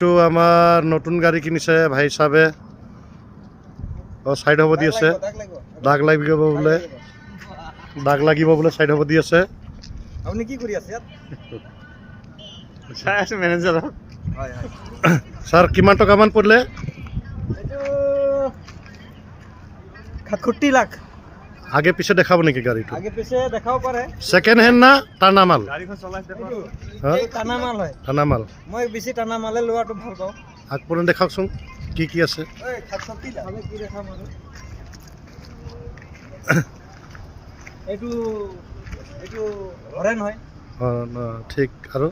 তো আমার নতুন গাড়ি কিনিছে ভাই সাহেবে সাইড হব দি আছে দাগ লাগিব বোলে সাইড হব দি আছে আপনি কি কৰি আছে চাই আছে ম্যানেজার স্যার কিমান টাকা মান পড়লে এইটো 67 লাখ আগে পিছে দেখাব নাকি গাড়িটো আগে পিছে দেখাও পাৰে সেকেন্ড হ্যান্ড না টানা মাল গাড়ীখন চলাইছে হ্যাঁ এই টানা মাল হয় টানা মাল মই বেছি টানা মালে লোৱাটো ভাল পাওঁ আগপৰে দেখাওকচোন কি আছে এই 67 লাখ আমি কি দেখাম আৰু এইটো এইটো হৰেন হয় ঠিক আৰু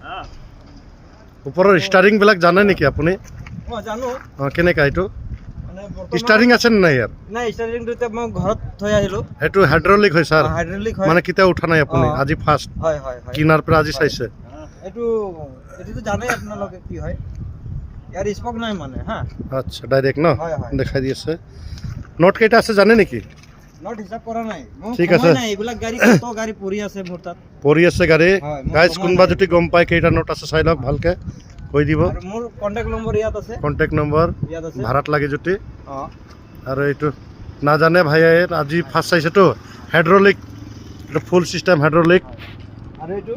ওপৰৰ ষ্টাৰিং বিলাক জানে নেকি আপুনি মই জানো কেনেকা এইটো মানে ষ্টাৰিং আছে নে নাই ইয়াৰ নাই ষ্টাৰিং দুটা মই ঘৰত থৈ আহিলো সেইটো হাইড্ৰলিক হয় স্যাৰ হাইড্ৰলিক হয় মানে কেতিয়া উঠা নাই আপুনি আজি ফাৰ্স্ট হয় হয় হয় কিনাৰ পৰা আজি চাইছে এইটো এইটো জানে আপোনালোকে কি হয় ইয়াৰ স্পক নাই মানে হা আচ্ছা ডাইরেক্ট ন হয়, হয়। দেখাই দি আছে নোট কেইটা আছে জানে নেকি নট হিসাব কৰা নাই ঠিক আছে। নাই এইবিলাক গাড়ী কত গাড়ী পৰি আছে মোৰ তাত পৰি আছে গাড়ী হয়, মোৰ গাইজ সময় কোনোবা নাই। যদি গম পায় কেইটা নোট আছে চাই লওক ভালকে কৈ দিব আৰু মোৰ কন্টাক্ট নম্বৰ ইয়াত আছে কন্টেক্ট নম্বৰ ইয়াত আছে ভাড়াত লাগে যদি অ আৰু এইটো নাজানে ভাইয়ে আজি ফাৰ্ষ্ট চাইছেতো হাইড্ৰলিক এইটো ফুল চিষ্টেম হাইড্ৰলিক আৰু এইটো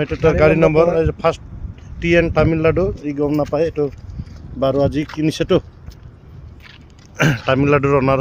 এইটো তাৰ গাড়ী নম্বৰ ফাৰ্ষ্ট TN তামিলনাডু ই গম নাপায় এইটো বাৰু আজি কিনিছেতো তামিলনাডুৰ অনাৰ